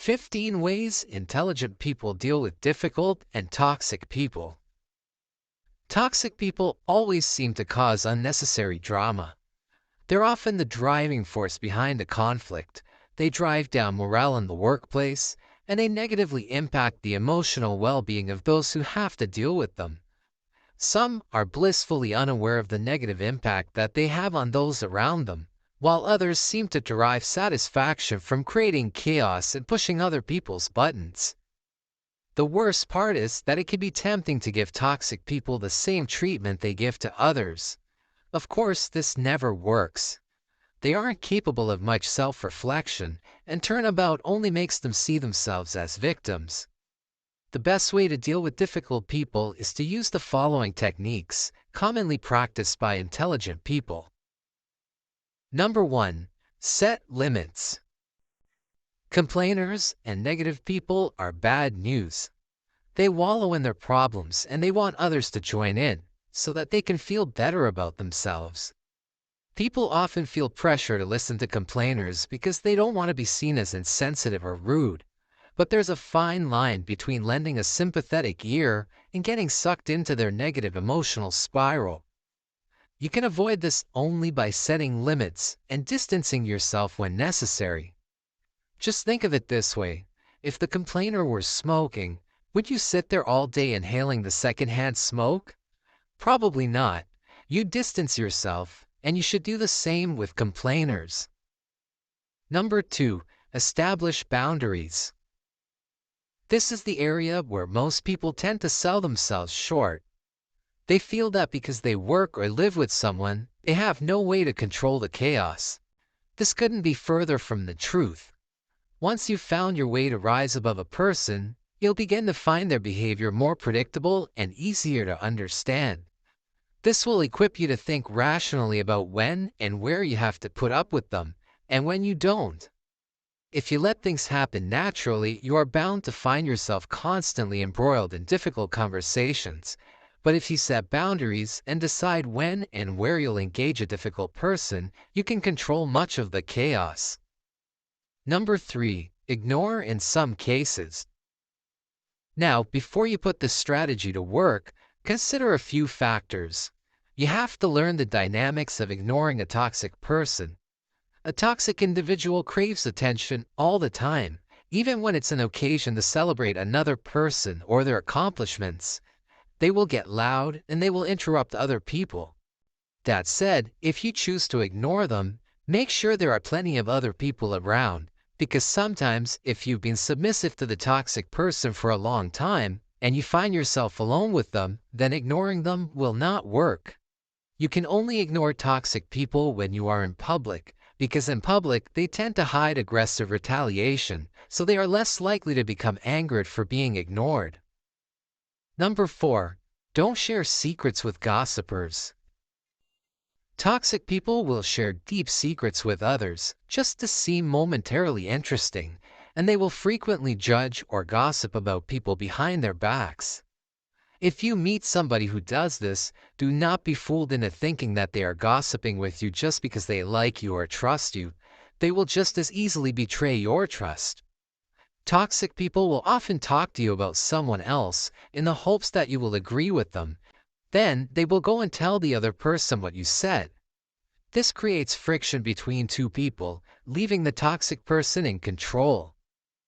15 ways intelligent people deal with difficult and toxic people. Toxic people always seem to cause unnecessary drama. They're often the driving force behind a conflict. They drive down morale in the workplace, and they negatively impact the emotional well-being of those who have to deal with them. Some are blissfully unaware of the negative impact that they have on those around them, while others seem to derive satisfaction from creating chaos and pushing other people's buttons. The worst part is that it can be tempting to give toxic people the same treatment they give to others. Of course, this never works. They aren't capable of much self-reflection, and turnabout only makes them see themselves as victims. The best way to deal with difficult people is to use the following techniques, commonly practiced by intelligent people. Number 1. Set limits. Complainers and negative people are bad news. They wallow in their problems and they want others to join in, so that they can feel better about themselves. People often feel pressure to listen to complainers because they don't want to be seen as insensitive or rude. But there's a fine line between lending a sympathetic ear and getting sucked into their negative emotional spiral. You can avoid this only by setting limits and distancing yourself when necessary. Just think of it this way. If the complainer were smoking, would you sit there all day inhaling the secondhand smoke? Probably not. You'd distance yourself, and you should do the same with complainers. Number 2. Establish boundaries. This is the area where most people tend to sell themselves short. They feel that because they work or live with someone, they have no way to control the chaos. This couldn't be further from the truth. Once you've found your way to rise above a person, you'll begin to find their behavior more predictable and easier to understand. This will equip you to think rationally about when and where you have to put up with them, and when you don't. If you let things happen naturally, you are bound to find yourself constantly embroiled in difficult conversations. But if you set boundaries and decide when and where you'll engage a difficult person, you can control much of the chaos. Number 3. Ignore in some cases. Now, before you put this strategy to work, consider a few factors. You have to learn the dynamics of ignoring a toxic person. A toxic individual craves attention all the time, even when it's an occasion to celebrate another person or their accomplishments. They will get loud and they will interrupt other people. That said, if you choose to ignore them, make sure there are plenty of other people around, because sometimes if you've been submissive to the toxic person for a long time and you find yourself alone with them, then ignoring them will not work. You can only ignore toxic people when you are in public, because in public they tend to hide aggressive retaliation, so they are less likely to become angered for being ignored. Number 4. Don't share secrets with gossipers. Toxic people will share deep secrets with others just to seem momentarily interesting, and they will frequently judge or gossip about people behind their backs. If you meet somebody who does this, do not be fooled into thinking that they are gossiping with you just because they like you or trust you. They will just as easily betray your trust. Toxic people will often talk to you about someone else in the hopes that you will agree with them. Then they will go and tell the other person what you said. This creates friction between two people, leaving the toxic person in control.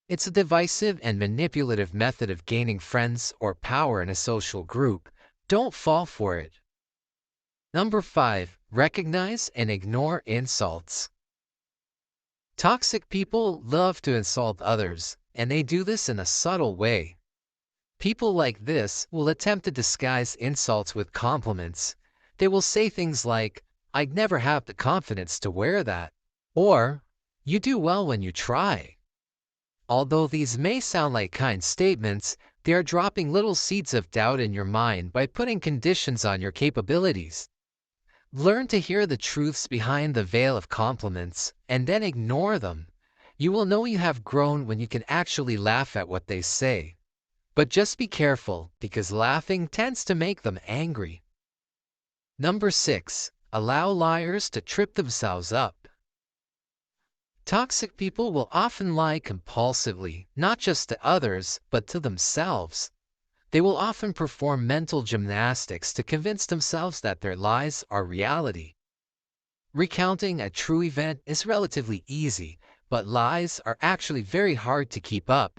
It's a divisive and manipulative method of gaining friends or power in a social group. Don't fall for it. Number 5. Recognize and ignore insults. Toxic people love to insult others, and they do this in a subtle way. People like this will attempt to disguise insults with compliments. They will say things like, "I'd never have the confidence to wear that," or "You do well when you try." Although these may sound like kind statements, they are dropping little seeds of doubt in your mind by putting conditions on your capabilities. Learn to hear the truths behind the veil of compliments, and then ignore them. You will know you have grown when you can actually laugh at what they say. But just be careful, because laughing tends to make them angry. Number 6. Allow liars to trip themselves up. Toxic people will often lie compulsively, not just to others, but to themselves. They will often perform mental gymnastics to convince themselves that their lies are reality. Recounting a true event is relatively easy, but lies are actually very hard to keep up.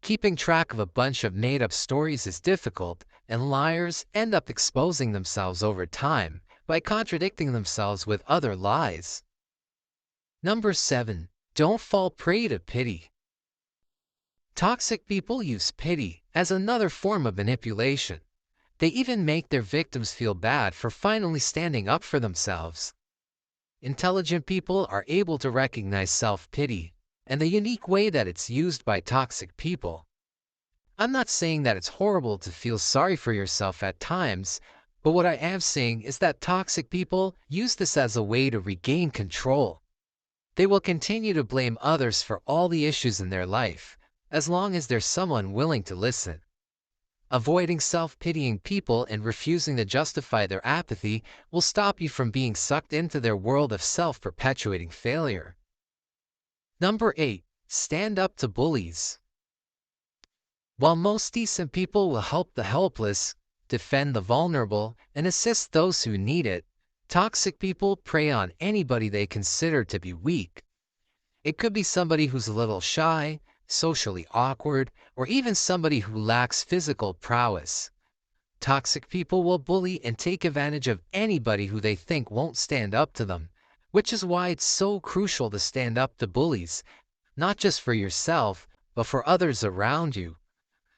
Keeping track of a bunch of made-up stories is difficult, and liars end up exposing themselves over time by contradicting themselves with other lies. Number 7. Don't fall prey to pity. Toxic people use pity as another form of manipulation. They even make their victims feel bad for finally standing up for themselves. Intelligent people are able to recognize self-pity and the unique way that it's used by toxic people. I'm not saying that it's horrible to feel sorry for yourself at times, but what I am saying is that toxic people use this as a way to regain control. They will continue to blame others for all the issues in their life, as long as there's someone willing to listen. Avoiding self-pitying people and refusing to justify their apathy will stop you from being sucked into their world of self-perpetuating failure. Number 8. Stand up to bullies. While most decent people will help the helpless, defend the vulnerable, and assist those who need it, toxic people prey on anybody they consider to be weak. It could be somebody who's a little shy, socially awkward, or even somebody who lacks physical prowess. Toxic people will bully and take advantage of anybody who they think won't stand up to them, which is why it's so crucial to stand up to bullies, not just for yourself, but for others around you.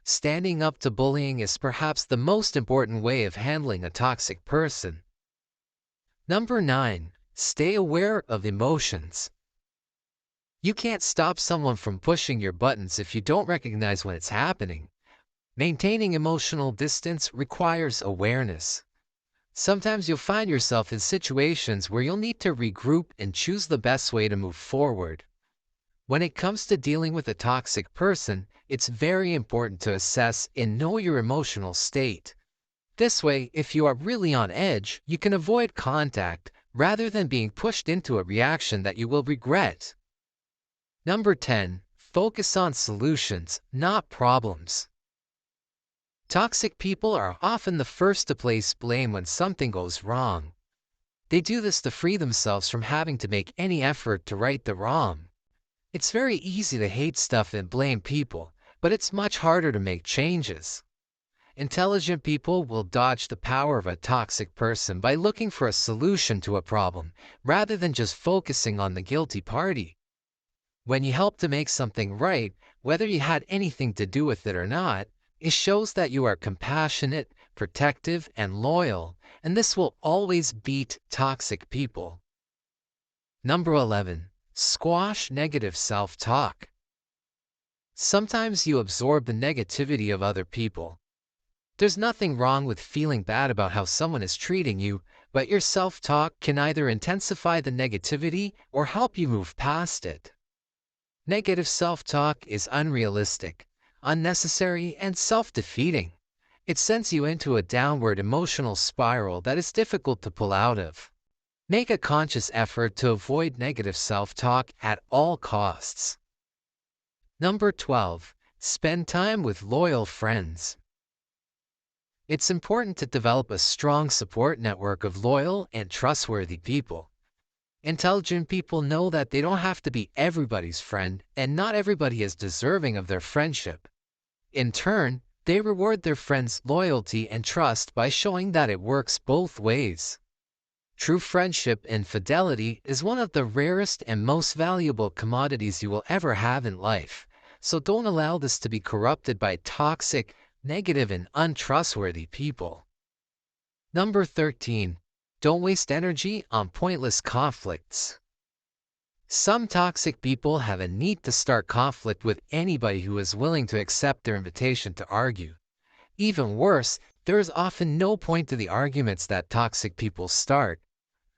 Standing up to bullying is perhaps the most important way of handling a toxic person. Number 9. Stay aware of emotions. You can't stop someone from pushing your buttons if you don't recognize when it's happening. Maintaining emotional distance requires awareness. Sometimes you'll find yourself in situations where you'll need to regroup and choose the best way to move forward. When it comes to dealing with a toxic person, it's very important to assess and know your emotional state. This way, if you are really on edge, you can avoid contact rather than being pushed into a reaction that you will regret. Number 10. Focus on solutions, not problems. Toxic people are often the first to place blame when something goes wrong. They do this to free themselves from having to make any effort to right the wrong. It's very easy to hate stuff and blame people, but it's much harder to make changes. Intelligent people will dodge the power of a toxic person by looking for a solution to a problem, rather than just focusing on the guilty party. When you help to make something right, whether you had anything to do with it or not, it shows that you are compassionate, protective, and loyal, and this will always beat toxic people. Number 11. Squash negative self-talk. Sometimes you absorb the negativity of other people. There's nothing wrong with feeling bad about how someone is treating you, but your self-talk can either intensify the negativity or help you move past it. Negative self-talk is unrealistic, unnecessary, and self-defeating. It sends you into a downward emotional spiral that is difficult to pull out of. Make a conscious effort to avoid negative self-talk at all costs. Number 12. Spend time with loyal friends. It's important to develop a strong support network of loyal and trustworthy people. Intelligent people know that they don't have to be everybody's friend, and not everybody is deserving of their friendship. In turn, they reward their friends' loyalty and trust by showing that it works both ways. True friendship and fidelity is one of the rarest and most valuable commodities you will ever have in life, so don't allow this to be corrupted by toxic, negative, and untrustworthy people. Number 13. Don't waste energy on pointless conflicts. Some toxic people have a need to start conflict with anybody who is willing to accept their invitation to argue. Even worse, there is often no point to the arguments that toxic people start.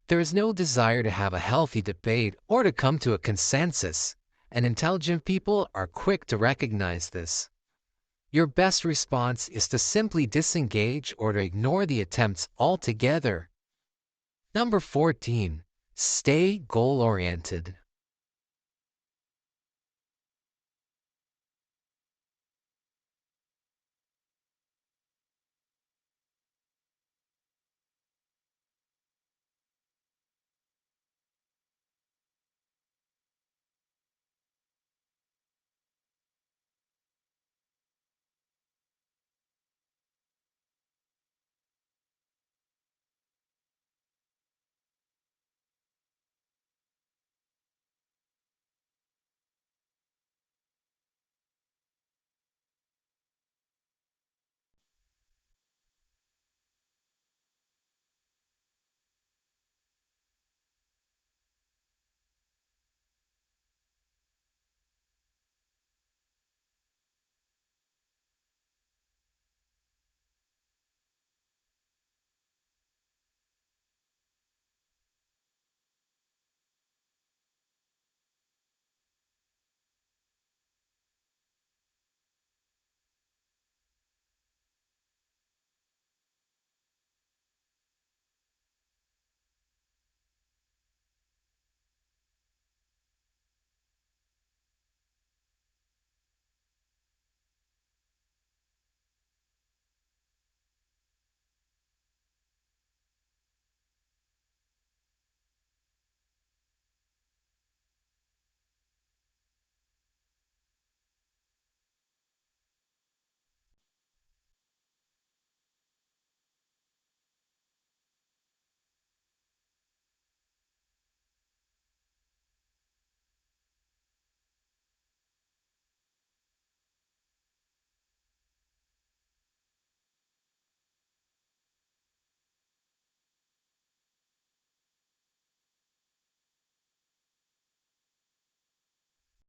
There is no desire to have a healthy debate or to come to a consensus, and intelligent people are quick to recognize this. Your best response is to simply disengage or to ignore the attempts altogether. Number 14. Stay goal-oriented.